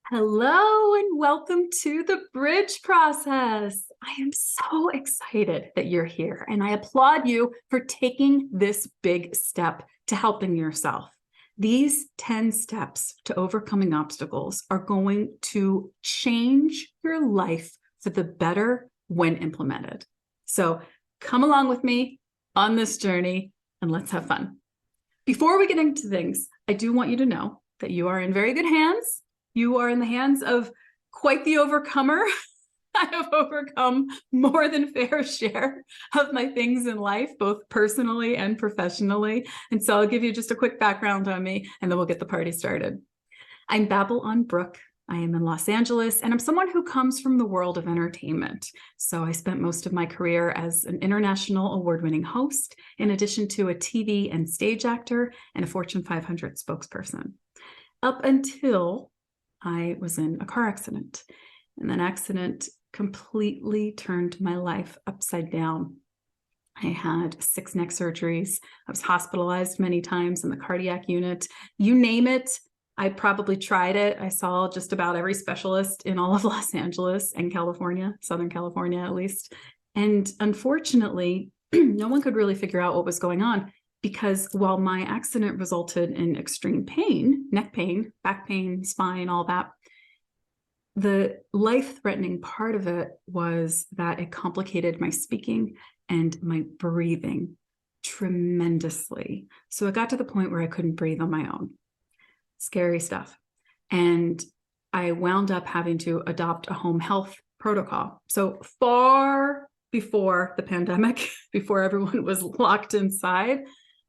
Hello and welcome to the bridge process. I am so excited that you're here and I applaud you for taking this big step to helping yourself. These 10 steps to overcoming obstacles are going to change your life for the better when implemented. So come along with me on this journey and let's have fun. Before we get into things, I do want you to know that you are in very good hands. You are in the hands of quite the overcomer. I have overcome more than fair share of my things in life, both personally and professionally. And so I'll give you just a quick background on me, and then we'll get the party started. I'm BabbleOnBrooke. I am in Los Angeles, and I'm someone who comes from the world of entertainment. So I spent most of my career as an international award-winning host, in addition to a TV and stage actor and a Fortune 500 spokesperson. Up until I was in a car accident, and that accident completely turned my life upside down. I had 6 neck surgeries. I was hospitalized many times in the cardiac unit. You name it, I probably tried it. I saw just about every specialist in all of Los Angeles and California, Southern California at least. And unfortunately, no one could really figure out what was going on. Because while my accident resulted in extreme pain, neck pain, back pain, spine, all that, the life-threatening part of it was that it complicated my speaking and my breathing tremendously. So it got to the point where I couldn't breathe on my own. Scary stuff. And I wound up having to adopt a home health protocol. So far before the pandemic, before everyone was locked inside,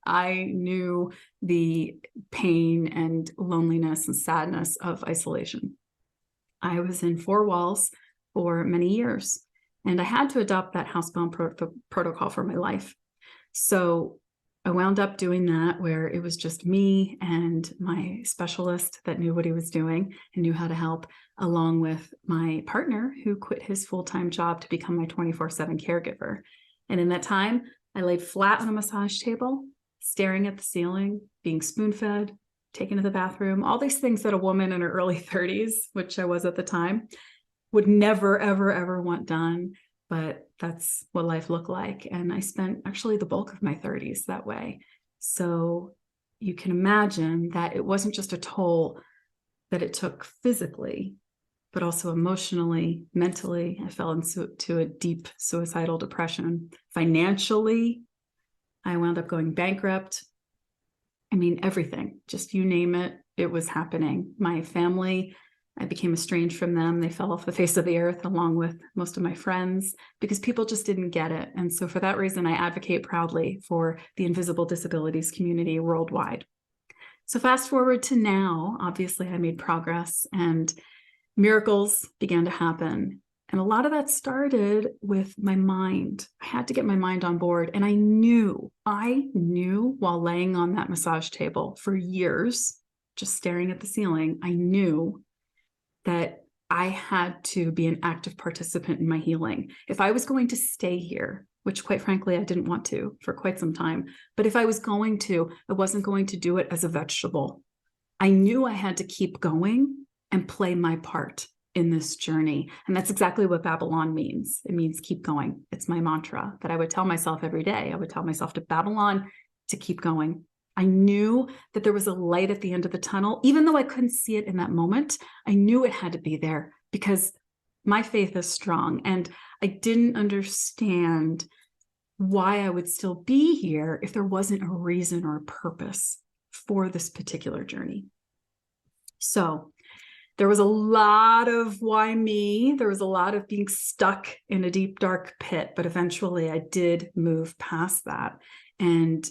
I knew the pain and loneliness and sadness of isolation. I was in 4 walls for many years, and I had to adopt that housebound protocol for my life. So I wound up doing that where it was just me and my specialist that knew what he was doing and knew how to help, along with my partner who quit his full-time job to become my 24/7 caregiver. And in that time, I laid flat on a massage table, staring at the ceiling, being spoon-fed, taken to the bathroom, all these things that a woman in her early 30s, which I was at the time, would never, ever, ever want done. But that's what life looked like. And I spent actually the bulk of my 30s that way. So you can imagine that it wasn't just a toll that it took physically, but also emotionally, mentally. I fell into a deep suicidal depression. Financially, I wound up going bankrupt. I mean, everything, just you name it, it was happening. My family, I became estranged from them. They fell off the face of the earth along with most of my friends because people just didn't get it. And so for that reason, I advocate proudly for the invisible disabilities community worldwide. So fast forward to now, obviously I made progress and miracles began to happen. And a lot of that started with my mind. I had to get my mind on board. And I knew while laying on that massage table for years, just staring at the ceiling, I knew that I had to be an active participant in my healing. If I was going to stay here, which quite frankly, I didn't want to for quite some time, but if I was going to, I wasn't going to do it as a vegetable. I knew I had to keep going and play my part in this journey. And that's exactly what Babylon means. It means keep going. It's my mantra that I would tell myself every day. I would tell myself to Babylon to keep going. I knew that there was a light at the end of the tunnel. Even though I couldn't see it in that moment, I knew it had to be there because my faith is strong. And I didn't understand why I would still be here if there wasn't a reason or a purpose for this particular journey. So there was a lot of why me. There was a lot of being stuck in a deep, dark pit, but eventually I did move past that. And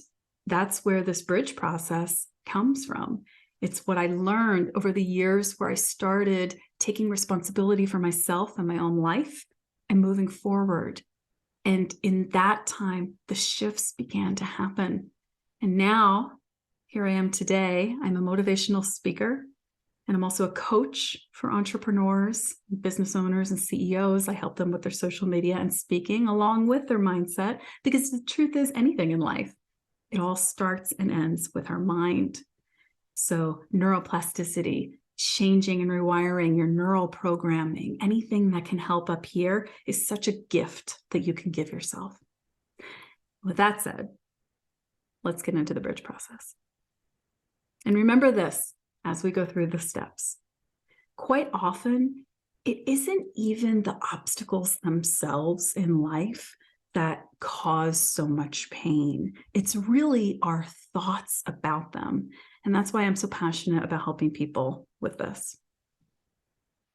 that's where this bridge process comes from. It's what I learned over the years where I started taking responsibility for myself and my own life and moving forward. And in that time, the shifts began to happen. And now, here I am today. I'm a motivational speaker. And I'm also a coach for entrepreneurs, business owners, and CEOs. I help them with their social media and speaking along with their mindset, because the truth is anything in life, it all starts and ends with our mind. So neuroplasticity, changing and rewiring your neural programming, anything that can help up here is such a gift that you can give yourself. With that said, let's get into the bridge process. And remember this as we go through the steps. Quite often, it isn't even the obstacles themselves in life that cause so much pain. It's really our thoughts about them. And that's why I'm so passionate about helping people with this.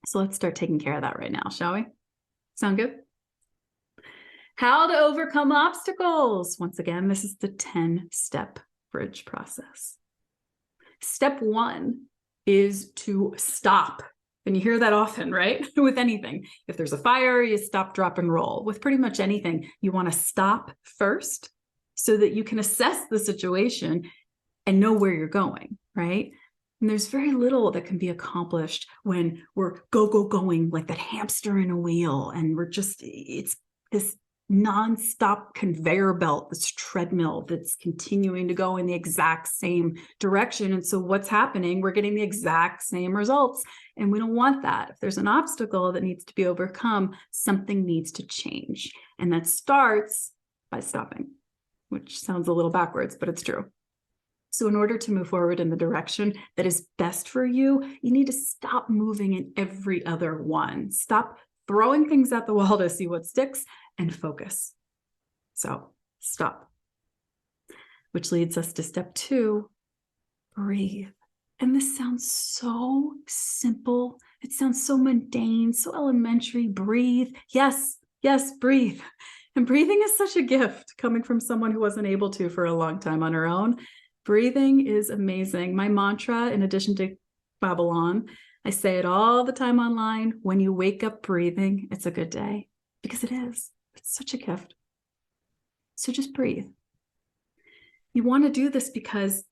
So let's start taking care of that right now, shall we? Sound good? How to overcome obstacles. Once again, this is the 10-step bridge process. Step 1 is to stop. And you hear that often, right? With anything. If there's a fire, you stop, drop, and roll. With pretty much anything, you want to stop first so that you can assess the situation and know where you're going, right? And there's very little that can be accomplished when we're going like that hamster in a wheel. And it's this nonstop conveyor belt, this treadmill that's continuing to go in the exact same direction. And so what's happening? We're getting the exact same results. And we don't want that. If there's an obstacle that needs to be overcome, something needs to change. And that starts by stopping, which sounds a little backwards, but it's true. So in order to move forward in the direction that is best for you, you need to stop moving in every other one. Stop throwing things at the wall to see what sticks and focus. So stop. Which leads us to step 2, breathe. And this sounds so simple. It sounds so mundane, so elementary. Breathe. Yes, breathe. And breathing is such a gift coming from someone who wasn't able to for a long time on her own. Breathing is amazing. My mantra, in addition to Babylon, I say it all the time online. When you wake up breathing, it's a good day. Because it is. It's such a gift. So just breathe. You want to do this because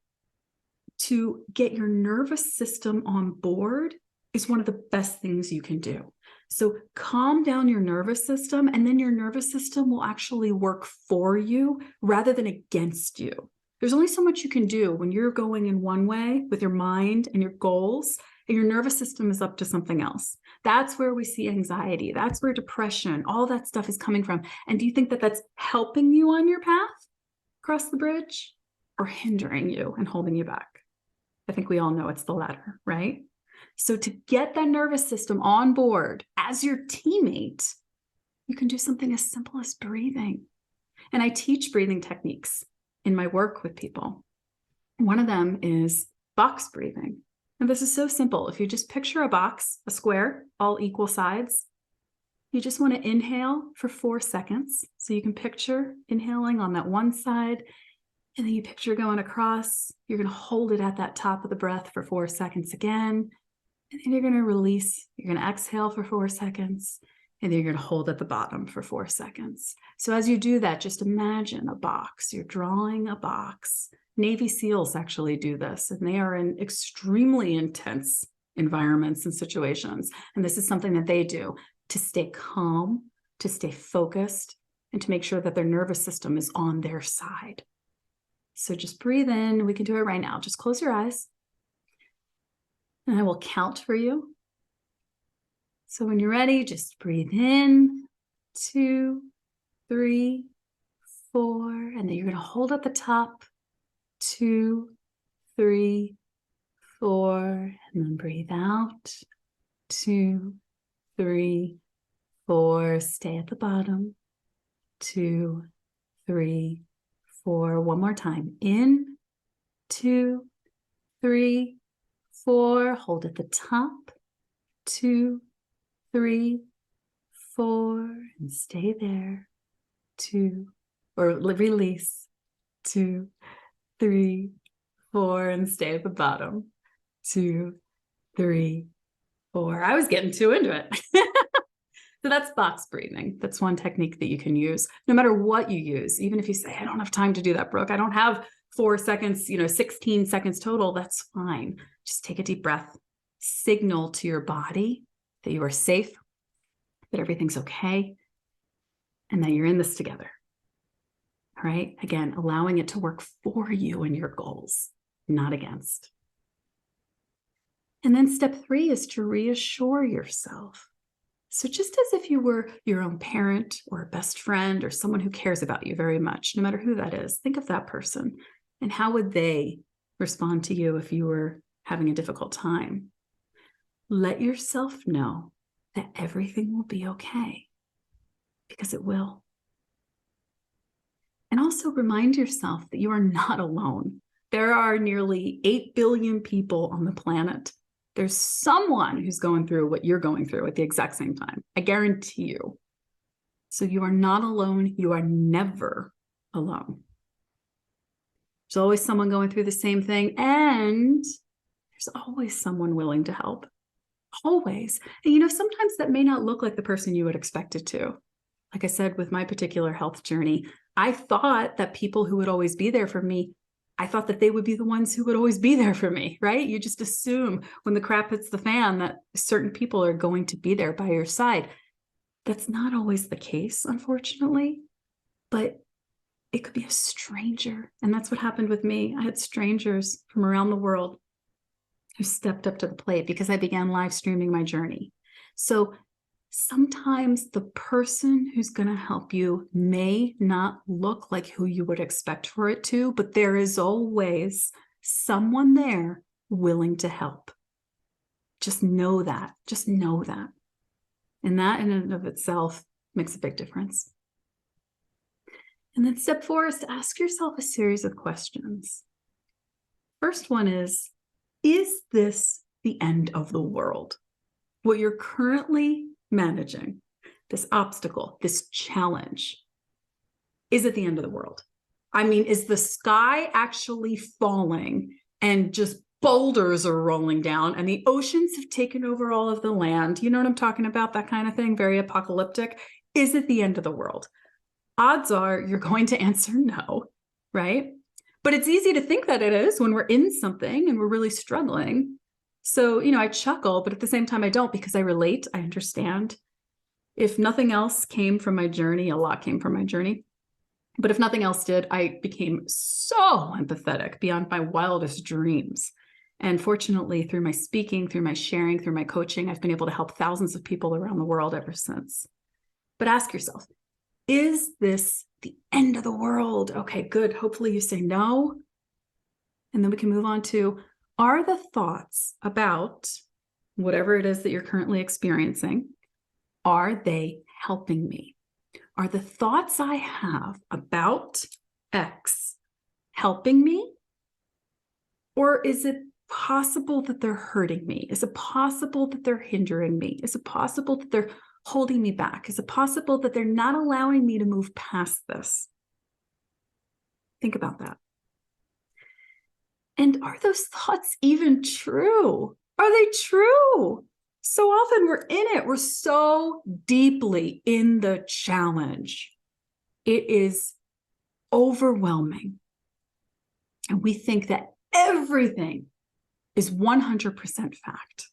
to get your nervous system on board is one of the best things you can do. So calm down your nervous system, and then your nervous system will actually work for you rather than against you. There's only so much you can do when you're going in one way with your mind and your goals, and your nervous system is up to something else. That's where we see anxiety. That's where depression, all that stuff is coming from. And do you think that that's helping you on your path across the bridge, or hindering you and holding you back? I think we all know it's the latter, right? So to get that nervous system on board as your teammate, you can do something as simple as breathing. And I teach breathing techniques in my work with people. One of them is box breathing. And this is so simple. If you just picture a box, a square, all equal sides, you just want to inhale for 4 seconds. So you can picture inhaling on that one side, and then you picture going across. You're going to hold it at that top of the breath for 4 seconds again. And then you're going to release. You're going to exhale for 4 seconds. And then you're going to hold at the bottom for 4 seconds. So as you do that, just imagine a box. You're drawing a box. Navy SEALs actually do this, and they are in extremely intense environments and situations. And this is something that they do to stay calm, to stay focused, and to make sure that their nervous system is on their side. So just breathe in. We can do it right now. Just close your eyes. And I will count for you. So when you're ready, just breathe in, 2, 3, 4, and then you're going to hold at the top, 2, 3, 4, and then breathe out, 2, 3, 4, stay at the bottom, 2, 3, 4, one more time, in, 2, 3, 4, hold at the top, 2, 3, 4, and stay there, 2, or release, 2, 3, 4, and stay at the bottom, 2, 3, 4. I was getting too into it. So that's box breathing. That's one technique that you can use no matter what you use. Even if you say, I don't have time to do that, Brooke. I don't have 4 seconds, 16 seconds total. That's fine. Just take a deep breath. Signal to your body that you are safe, that everything's okay, and that you're in this together. All right. Again, allowing it to work for you and your goals, not against. And then step 3 is to reassure yourself. So just as if you were your own parent or a best friend or someone who cares about you very much, no matter who that is, think of that person. And how would they respond to you if you were having a difficult time? Let yourself know that everything will be okay, because it will. And also remind yourself that you are not alone. There are nearly 8 billion people on the planet. There's someone who's going through what you're going through at the exact same time. I guarantee you. So you are not alone. You are never alone. There's always someone going through the same thing, and there's always someone willing to help. Always. And sometimes that may not look like the person you would expect it to. Like I said, with my particular health journey, I thought that people who would always be there for me, I thought that they would be the ones who would always be there for me, right? You just assume when the crap hits the fan that certain people are going to be there by your side. That's not always the case, unfortunately, but it could be a stranger. And that's what happened with me. I had strangers from around the world who stepped up to the plate because I began live streaming my journey. So sometimes the person who's going to help you may not look like who you would expect for it to, but there is always someone there willing to help. Just know that. Just know that. And that in and of itself makes a big difference. And then step 4 is to ask yourself a series of questions. First one is this the end of the world? What you're currently managing, this obstacle, this challenge, is it the end of the world? I mean, is the sky actually falling and just boulders are rolling down and the oceans have taken over all of the land? You know what I'm talking about? That kind of thing, very apocalyptic. Is it the end of the world? Odds are you're going to answer no, right? But it's easy to think that it is when we're in something and we're really struggling. So, I chuckle, but at the same time, I don't, because I relate. I understand. If nothing else came from my journey, a lot came from my journey. But if nothing else did, I became so empathetic beyond my wildest dreams. And fortunately, through my speaking, through my sharing, through my coaching, I've been able to help thousands of people around the world ever since. But ask yourself, is this the end of the world? Okay, good. Hopefully you say no. And then we can move on to, are the thoughts about whatever it is that you're currently experiencing, are they helping me? Are the thoughts I have about X helping me? Or is it possible that they're hurting me? Is it possible that they're hindering me? Is it possible that they're holding me back? Is it possible that they're not allowing me to move past this? Think about that. And are those thoughts even true? Are they true? So often we're in it. We're so deeply in the challenge. It is overwhelming. And we think that everything is 100% fact.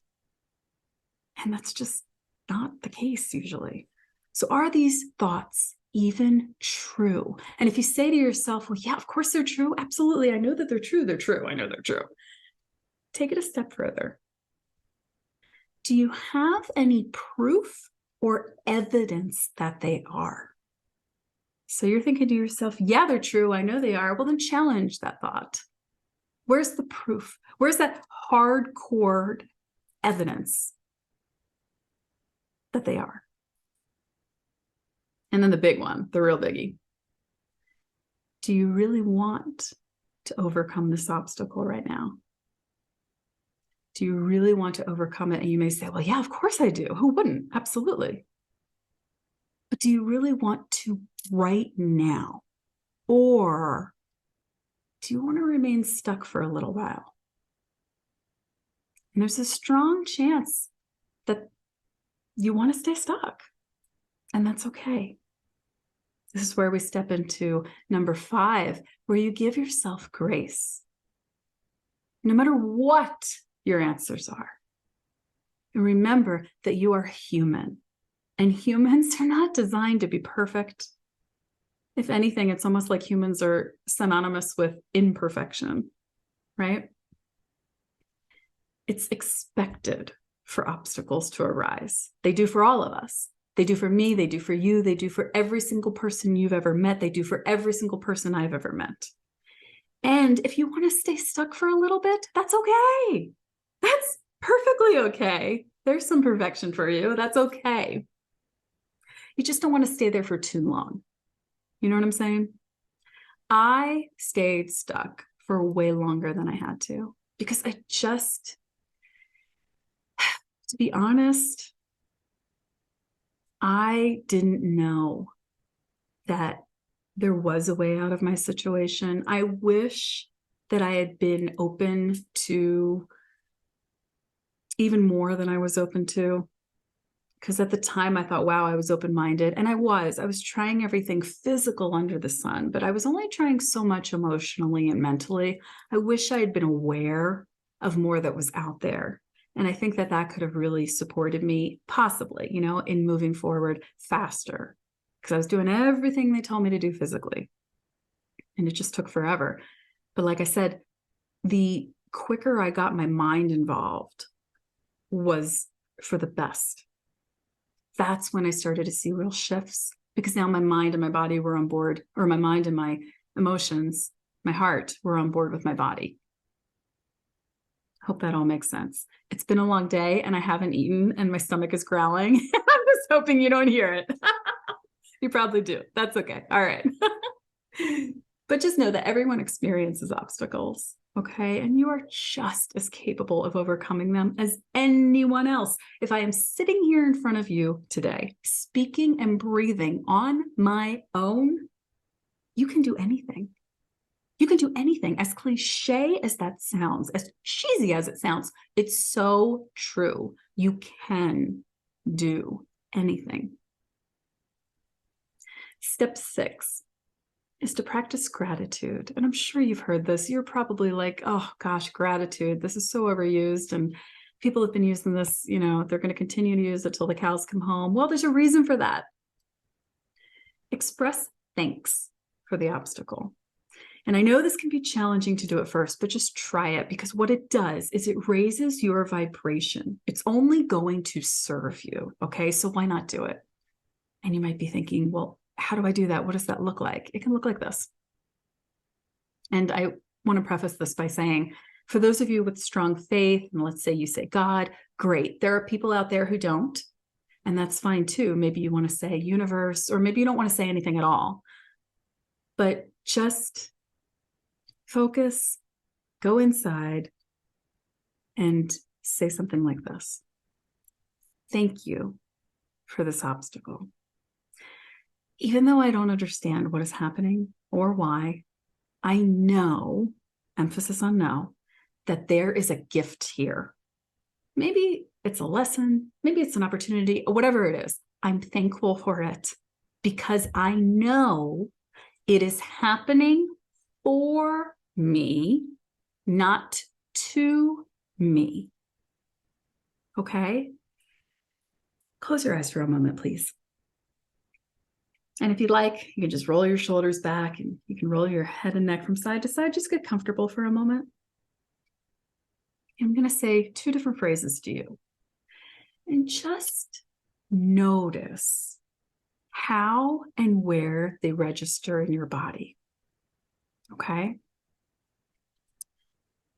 And that's just not the case usually. So are these thoughts even true? And if you say to yourself, well, yeah, of course they're true. Absolutely. I know that they're true. They're true. I know they're true. Take it a step further. Do you have any proof or evidence that they are? So you're thinking to yourself, yeah, they're true. I know they are. Well, then challenge that thought. Where's the proof? Where's that hardcore evidence that they are? And then the big one, the real biggie. Do you really want to overcome this obstacle right now? Do you really want to overcome it? And you may say, well, yeah, of course I do. Who wouldn't? Absolutely. But do you really want to right now? Or do you want to remain stuck for a little while? And there's a strong chance that you want to stay stuck. And that's okay. This is where we step into number 5, where you give yourself grace. No matter what your answers are. And remember that you are human. And humans are not designed to be perfect. If anything, it's almost like humans are synonymous with imperfection, right? It's expected for obstacles to arise. They do for all of us. They do for me. They do for you. They do for every single person you've ever met. They do for every single person I've ever met. And if you want to stay stuck for a little bit, that's okay. That's perfectly okay. There's some perfection for you. That's okay. You just don't want to stay there for too long. You know what I'm saying? I stayed stuck for way longer than I had to because I just, to be honest, I didn't know that there was a way out of my situation. I wish that I had been open to even more than I was open to. Because at the time I thought, wow, I was open-minded. And I was trying everything physical under the sun, but I was only trying so much emotionally and mentally. I wish I had been aware of more that was out there. And I think that that could have really supported me, possibly, you know, in moving forward faster. Because I was doing everything they told me to do physically. And it just took forever. But like I said, the quicker I got my mind involved was for the best. That's when I started to see real shifts, because now my mind and my body were on board, or my mind and my emotions, my heart were on board with my body. Hope that all makes sense. It's been a long day and I haven't eaten and my stomach is growling. I'm just hoping you don't hear it. You probably do. That's okay. All right. But just know that everyone experiences obstacles, okay? And you are just as capable of overcoming them as anyone else. If I am sitting here in front of you today, speaking and breathing on my own, you can do anything. You can do anything. As cliche as that sounds, as cheesy as it sounds, it's so true. You can do anything. Step 6 is to practice gratitude. And I'm sure you've heard this. You're probably like, oh gosh, gratitude. This is so overused. And people have been using this, you know, they're going to continue to use it till the cows come home. Well, there's a reason for that. Express thanks for the obstacle. And I know this can be challenging to do at first, but just try it, because what it does is it raises your vibration. It's only going to serve you. Okay, so why not do it? And you might be thinking, well, how do I do that? What does that look like? It can look like this. And I want to preface this by saying, for those of you with strong faith, and let's say you say God, great. There are people out there who don't, and that's fine too. Maybe you want to say universe, or maybe you don't want to say anything at all. But just focus, go inside, and say something like this. Thank you for this obstacle. Even though I don't understand what is happening or why, I know, emphasis on know, that there is a gift here. Maybe it's a lesson, maybe it's an opportunity, or whatever it is. I'm thankful for it because I know it is happening for me, not to me. Okay? Close your eyes for a moment, please. And if you'd like, you can just roll your shoulders back and you can roll your head and neck from side to side. Just get comfortable for a moment. I'm going to say 2 different phrases to you. And just notice how and where they register in your body. Okay?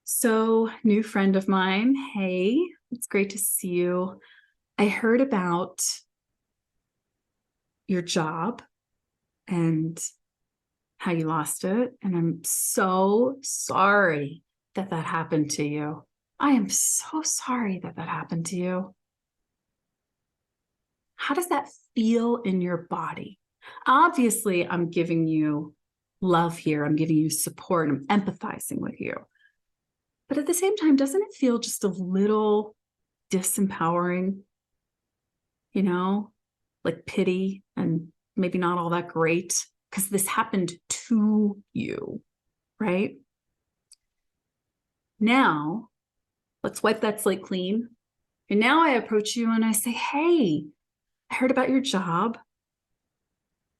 So, new friend of mine, hey, it's great to see you. I heard about your job and how you lost it. And I'm so sorry that that happened to you. I am so sorry that that happened to you. How does that feel in your body? Obviously, I'm giving you love here. I'm giving you support. I'm empathizing with you. But at the same time, doesn't it feel just a little disempowering? You know, like pity and maybe not all that great because this happened to you, right? Now, let's wipe that slate clean. And now I approach you and I say, hey, I heard about your job.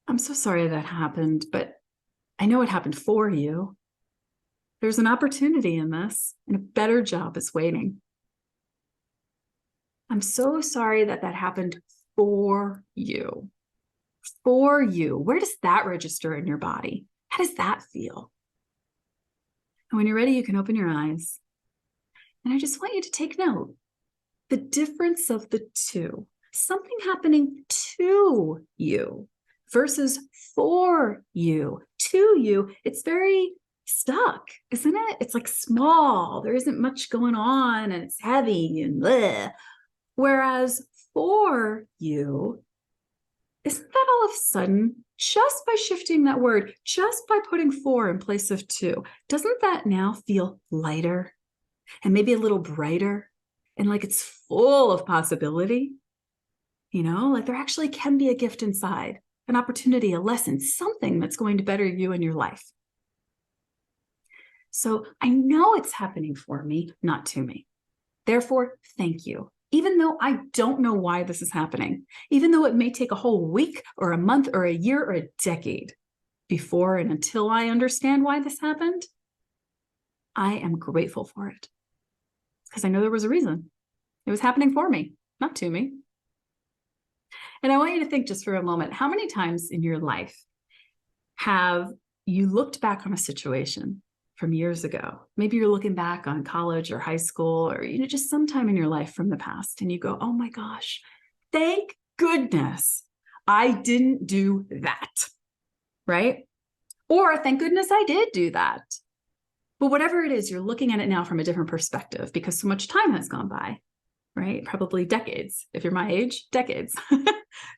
I'm so sorry that happened, but I know it happened for you. There's an opportunity in this, and a better job is waiting. I'm so sorry that that happened for you. For you. Where does that register in your body? How does that feel? And when you're ready, you can open your eyes. And I just want you to take note. The difference of the two. Something happening to you versus for you. To you, it's very stuck, isn't it? It's like small. There isn't much going on and it's heavy and bleh. Whereas for you, isn't that all of a sudden, just by shifting that word, just by putting for in place of to, doesn't that now feel lighter and maybe a little brighter and like it's full of possibility? You know, like there actually can be a gift inside, an opportunity, a lesson, something that's going to better you in your life. So I know it's happening for me, not to me. Therefore, thank you. Even though I don't know why this is happening, even though it may take a whole week or a month or a year or a decade before and until I understand why this happened, I am grateful for it because I know there was a reason. It was happening for me, not to me. And I want you to think just for a moment, how many times in your life have you looked back on a situation from years ago? Maybe you're looking back on college or high school or just sometime in your life from the past and you go, oh my gosh, thank goodness I didn't do that, right? Or thank goodness I did do that. But whatever it is, you're looking at it now from a different perspective because so much time has gone by, right? Probably decades. If you're my age, decades.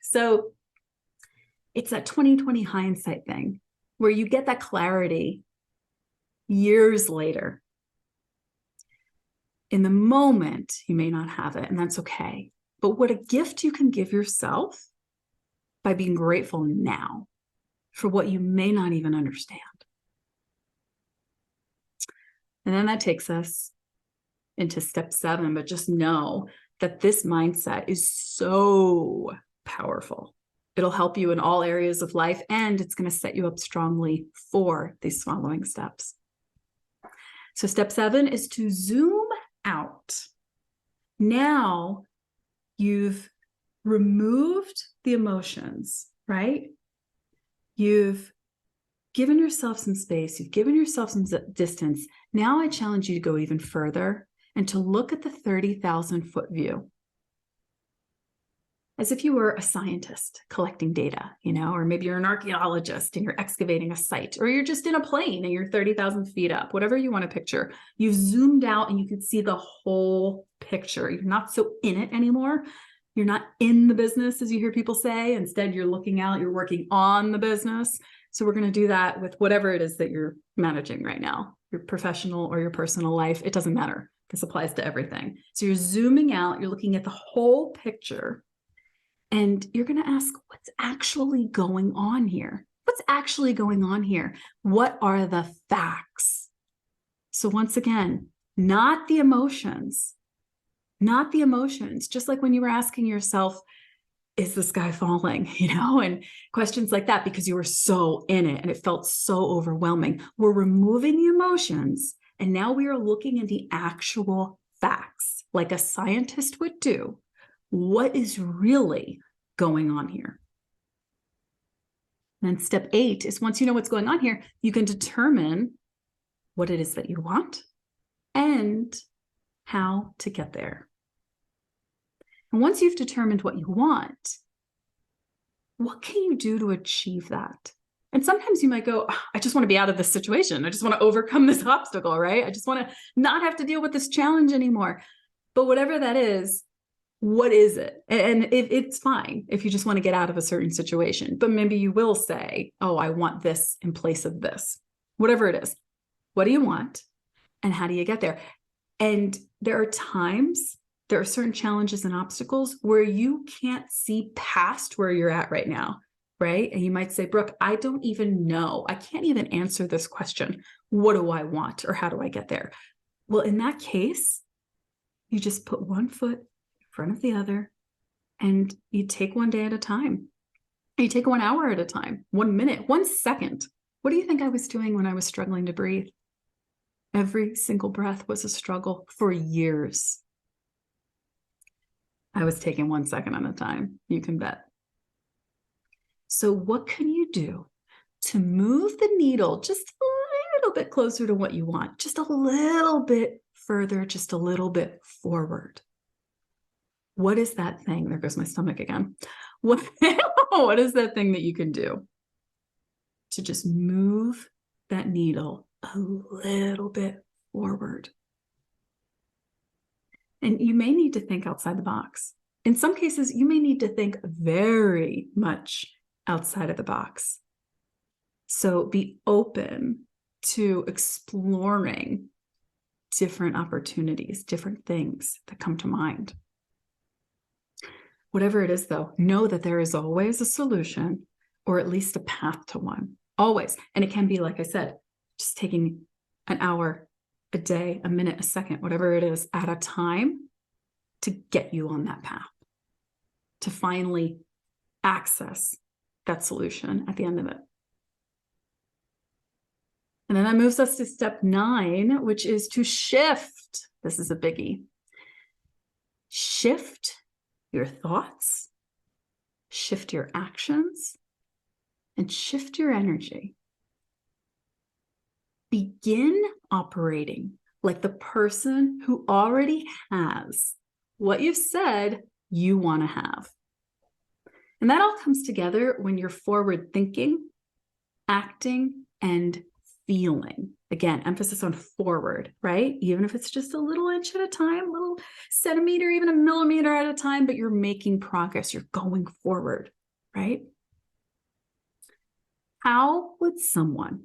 So it's that 20/20 hindsight thing where you get that clarity years later. In the moment, you may not have it, and that's okay. But what a gift you can give yourself by being grateful now for what you may not even understand. And then that takes us into step 7, but just know that this mindset is so powerful. It'll help you in all areas of life, and it's going to set you up strongly for these following steps. So step 7 is to zoom out. Now you've removed the emotions, right? You've given yourself some space. You've given yourself some distance. Now I challenge you to go even further and to look at the 30,000-foot view as if you were a scientist collecting data, or maybe you're an archaeologist and you're excavating a site, or you're just in a plane and you're 30,000 feet up, whatever you want to picture. You've zoomed out and you can see the whole picture. You're not so in it anymore. You're not in the business, as you hear people say. Instead, you're looking out, you're working on the business. So we're going to do that with whatever it is that you're managing right now, your professional or your personal life. It doesn't matter. This applies to everything. So you're zooming out, you're looking at the whole picture. And you're going to ask, what's actually going on here? What's actually going on here? What are the facts? So once again, not the emotions, not the emotions. Just like when you were asking yourself, is the sky falling? And questions like that, because you were so in it and it felt so overwhelming. We're removing the emotions. And now we are looking at the actual facts, like a scientist would do. What is really going on here? And then step 8 is once you know what's going on here, you can determine what it is that you want and how to get there. And once you've determined what you want, what can you do to achieve that? And sometimes you might go, oh, I just want to be out of this situation. I just want to overcome this obstacle, right? I just want to not have to deal with this challenge anymore. But whatever that is, what is it? And it's fine if you just want to get out of a certain situation, but maybe you will say, oh, I want this in place of this, whatever it is. What do you want? And how do you get there? And there are times, there are certain challenges and obstacles where you can't see past where you're at right now, right? And you might say, Brooke, I don't even know. I can't even answer this question. What do I want? Or how do I get there? Well, in that case, you just put one foot front of the other, and you take one day at a time. You take 1 hour at a time, 1 minute, 1 second. What do you think I was doing when I was struggling to breathe? Every single breath was a struggle for years. I was taking 1 second at a time. You can bet. So what can you do to move the needle just a little bit closer to what you want? Just a little bit further, just a little bit forward. What is that thing? There goes my stomach again. What is that thing that you can do to just move that needle a little bit forward? And you may need to think outside the box. In some cases, you may need to think very much outside of the box. So be open to exploring different opportunities, different things that come to mind. Whatever it is, though, know that there is always a solution, or at least a path to one. Always. And it can be, like I said, just taking an hour, a day, a minute, a second, whatever it is, at a time to get you on that path, to finally access that solution at the end of it. And then that moves us to step 9, which is to shift. This is a biggie. Shift your thoughts, shift your actions, and shift your energy. Begin operating like the person who already has what you've said you want to have. And that all comes together when you're forward thinking, acting, and feeling. Again, emphasis on forward, right? Even if it's just a little inch at a time, a little centimeter, even a millimeter at a time, but you're making progress. You're going forward, right? How would someone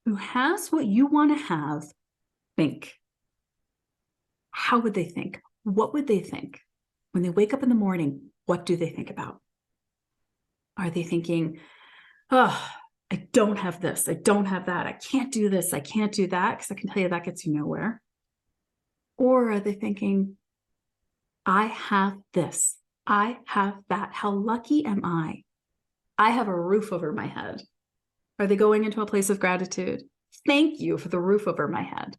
who has what you want to have think? How would they think? What would they think? When they wake up in the morning, what do they think about? Are they thinking, oh, I don't have this, I don't have that, I can't do this, I can't do that, because I can tell you that gets you nowhere? Or are they thinking, I have this, I have that, how lucky am I? I have a roof over my head. Are they going into a place of gratitude? Thank you for the roof over my head.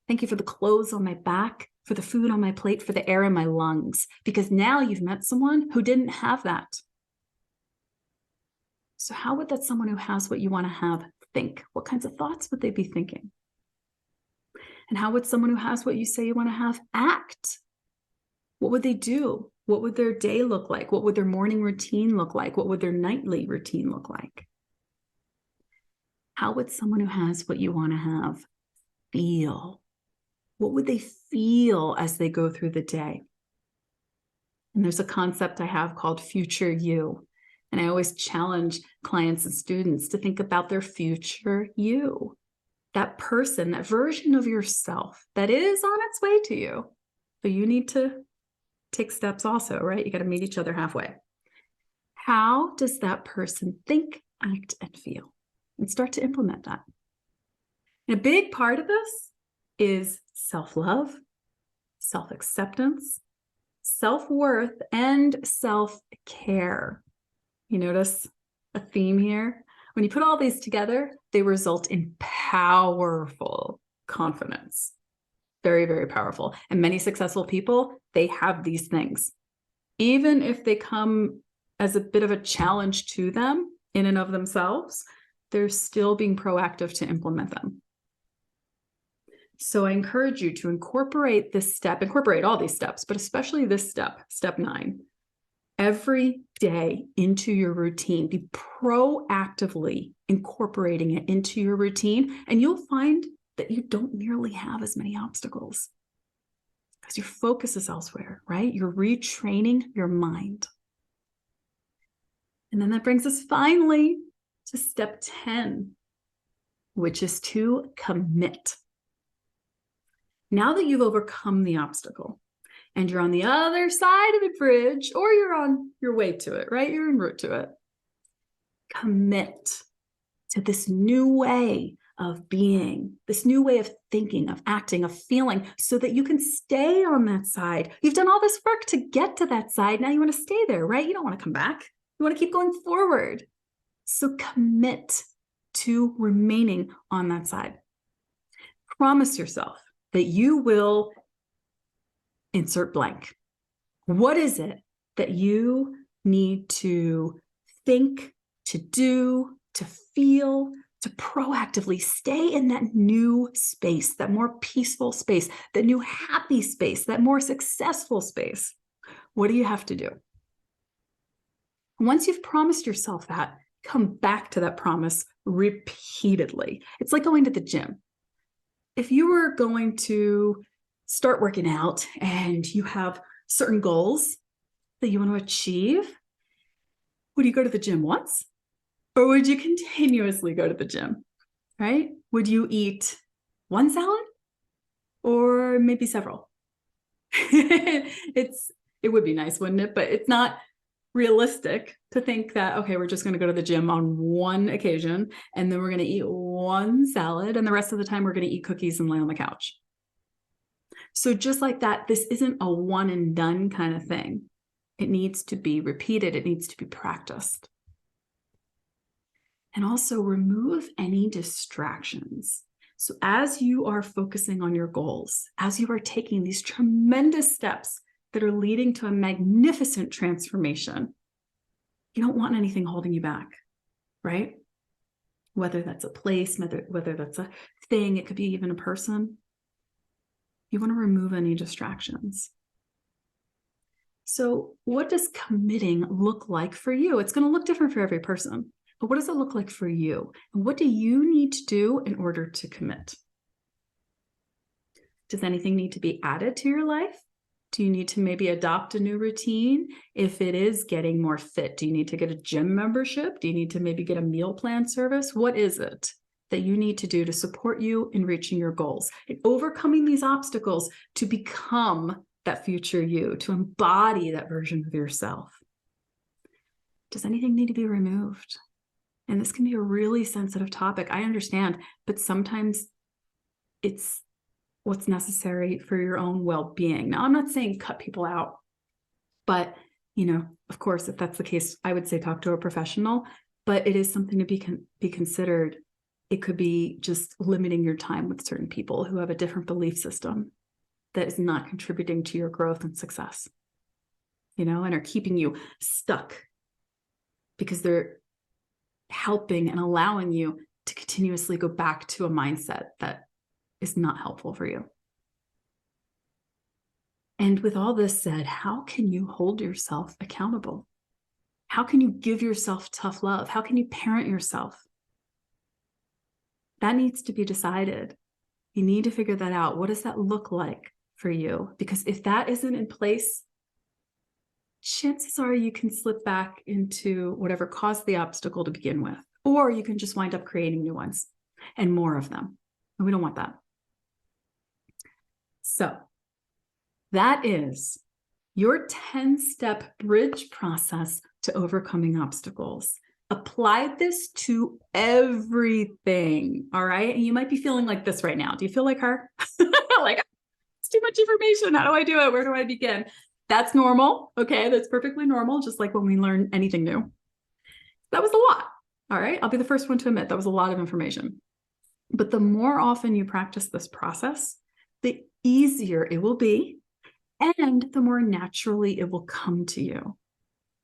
Thank you for the clothes on my back, for the food on my plate, for the air in my lungs, because now you've met someone who didn't have that. So how would that someone who has what you want to have think? What kinds of thoughts would they be thinking? And how would someone who has what you say you want to have act? What would they do? What would their day look like? What would their morning routine look like? What would their nightly routine look like? How would someone who has what you want to have feel? What would they feel as they go through the day? And there's a concept I have called future you. And I always challenge clients and students to think about their future you, that person, that version of yourself that is on its way to you. But you need to take steps also, right? You got to meet each other halfway. How does that person think, act, and feel? And start to implement that. And a big part of this is self-love, self-acceptance, self-worth, and self-care. You notice a theme here? When you put all these together, they result in powerful confidence. Very, very powerful. And many successful people, they have these things. Even if they come as a bit of a challenge to them in and of themselves, they're still being proactive to implement them. So I encourage you to incorporate this step, incorporate all these steps, but especially this step, step 9. Every day into your routine. Be proactively incorporating it into your routine, and you'll find that you don't nearly have as many obstacles because your focus is elsewhere, right? You're retraining your mind. And then that brings us finally to step 10, which is to commit. Now that you've overcome the obstacle, and you're on the other side of the bridge, or you're on your way to it, right? You're en route to it. Commit to this new way of being, this new way of thinking, of acting, of feeling, so that you can stay on that side. You've done all this work to get to that side. Now you want to stay there, right? You don't want to come back. You want to keep going forward. So commit to remaining on that side. Promise yourself that you will insert blank. What is it that you need to think, to do, to feel, to proactively stay in that new space, that more peaceful space, that new happy space, that more successful space? What do you have to do? Once you've promised yourself that, come back to that promise repeatedly. It's like going to the gym. If you were going to start working out and you have certain goals that you want to achieve, would you go to the gym once? Or would you continuously go to the gym, right? Would you eat one salad or maybe several? It would be nice, wouldn't it? But it's not realistic to think that, okay, we're just going to go to the gym on one occasion and then we're going to eat one salad and the rest of the time we're going to eat cookies and lay on the couch. So just like that, this isn't a one and done kind of thing. It needs to be repeated. It needs to be practiced. And also remove any distractions. So as you are focusing on your goals, as you are taking these tremendous steps that are leading to a magnificent transformation, you don't want anything holding you back, right? Whether that's a place, whether that's a thing, it could be even a person. You want to remove any distractions. So what does committing look like for you? It's going to look different for every person, but what does it look like for you? And what do you need to do in order to commit? Does anything need to be added to your life? Do you need to maybe adopt a new routine? If it is getting more fit, do you need to get a gym membership? Do you need to maybe get a meal plan service? What is it that you need to do to support you in reaching your goals and overcoming these obstacles to become that future you, to embody that version of yourself? Does anything need to be removed? And this can be a really sensitive topic. I understand, but sometimes it's what's necessary for your own well-being. Now, I'm not saying cut people out, but, of course, if that's the case, I would say talk to a professional, but it is something to be considered. It could be just limiting your time with certain people who have a different belief system that is not contributing to your growth and success, and are keeping you stuck because they're helping and allowing you to continuously go back to a mindset that is not helpful for you. And with all this said, how can you hold yourself accountable? How can you give yourself tough love? How can you parent yourself? That needs to be decided. You need to figure that out. What does that look like for you? Because if that isn't in place, chances are you can slip back into whatever caused the obstacle to begin with, or you can just wind up creating new ones and more of them. And we don't want that. So that is your 10-step bridge process to overcoming obstacles. Apply this to everything, all right? And you might be feeling like this right now. Do you feel like her? Like, it's too much information. How do I do it? Where do I begin? That's normal, okay? That's perfectly normal, just like when we learn anything new. That was a lot, all right? I'll be the first one to admit that was a lot of information. But the more often you practice this process, the easier it will be, and the more naturally it will come to you.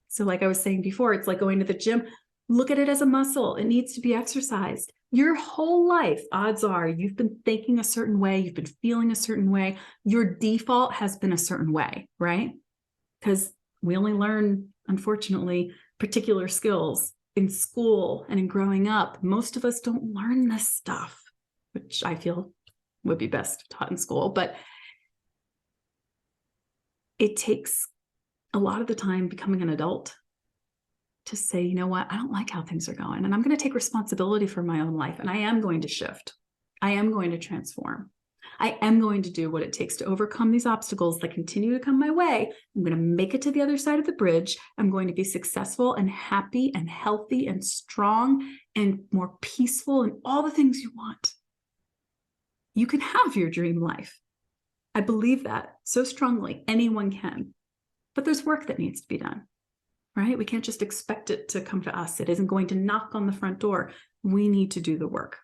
So like I was saying before, it's like going to the gym. Look at it as a muscle. It needs to be exercised. Your whole life, odds are, you've been thinking a certain way, you've been feeling a certain way. Your default has been a certain way, right? Because we only learn, unfortunately, particular skills in school and in growing up. Most of us don't learn this stuff, which I feel would be best taught in school. But it takes a lot of the time becoming an adult to say, you know what, I don't like how things are going, and I'm going to take responsibility for my own life, and I am going to shift. I am going to transform. I am going to do what it takes to overcome these obstacles that continue to come my way. I'm going to make it to the other side of the bridge. I'm going to be successful and happy and healthy and strong and more peaceful and all the things you want. You can have your dream life. I believe that so strongly. Anyone can. But there's work that needs to be done, right? We can't just expect it to come to us. It isn't going to knock on the front door. We need to do the work.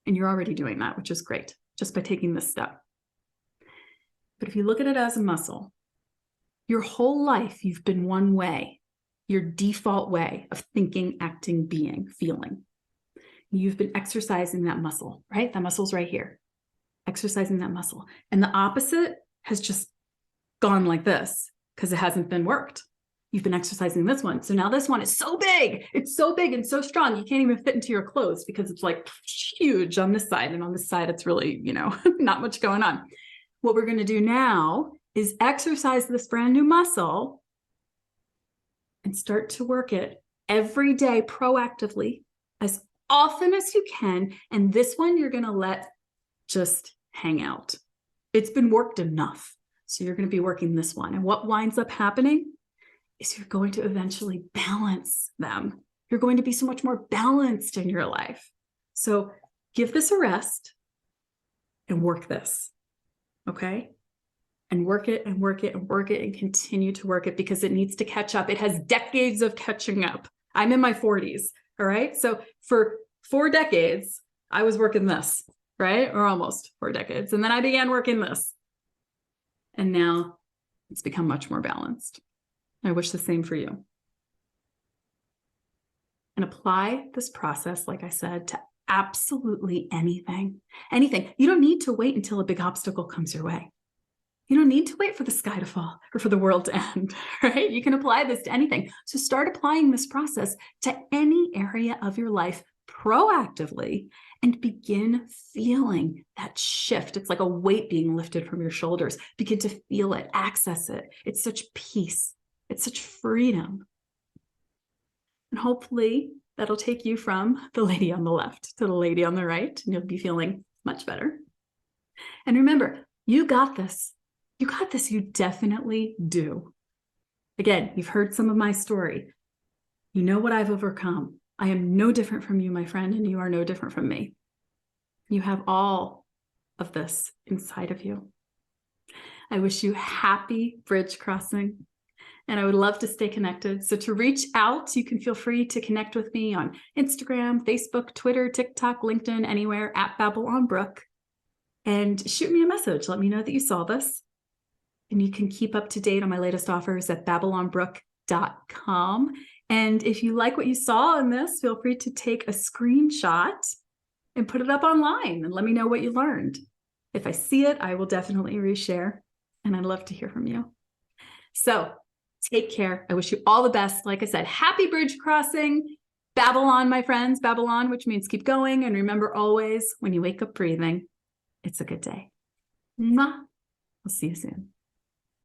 And you're already doing that, which is great, just by taking this step. But if you look at it as a muscle, Your whole life, you've been one way, your default way of thinking, acting, being, feeling. You've been exercising that muscle, right? That muscle's right here, exercising that muscle. And the opposite has just gone like this because it hasn't been worked. You've been exercising this one. So now this one is so big. It's so big and so strong. You can't even fit into your clothes because it's like huge on this side. And on this side, it's really, not much going on. What we're going to do now is exercise this brand new muscle and start to work it every day proactively as often as you can. And this one you're going to let just hang out. It's been worked enough. So you're going to be working this one. And what winds up happening is you're going to eventually balance them. You're going to be so much more balanced in your life. So give this a rest and work this, okay? And work it and work it and work it and continue to work it because it needs to catch up. It has decades of catching up. I'm in my 40s, all right? So for 4 decades, I was working this, right? Or almost 4 decades. And then I began working this. And now it's become much more balanced. I wish the same for you. And apply this process, like I said, to absolutely anything. Anything. You don't need to wait until a big obstacle comes your way. You don't need to wait for the sky to fall or for the world to end, right? You can apply this to anything. So start applying this process to any area of your life proactively and begin feeling that shift. It's like a weight being lifted from your shoulders. Begin to feel it, access it. It's such peace. It's such freedom. And hopefully that'll take you from the lady on the left to the lady on the right, and you'll be feeling much better. And remember, you got this. You got this. You definitely do. Again, you've heard some of my story. You know what I've overcome. I am no different from you, my friend, and you are no different from me. You have all of this inside of you. I wish you happy bridge crossing. And I would love to stay connected. So to reach out, you can feel free to connect with me on Instagram, Facebook, Twitter, TikTok, LinkedIn, anywhere at BabbleOnBrooke. And shoot me a message. Let me know that you saw this. And you can keep up to date on my latest offers at BabbleOnBrooke.com. And if you like what you saw in this, feel free to take a screenshot and put it up online and let me know what you learned. If I see it, I will definitely reshare. And I'd love to hear from you. So take care. I wish you all the best. Like I said, happy bridge crossing. Babble on, my friends. Babble on, which means keep going. And remember always, when you wake up breathing, it's a good day. Mwah. We'll see you soon.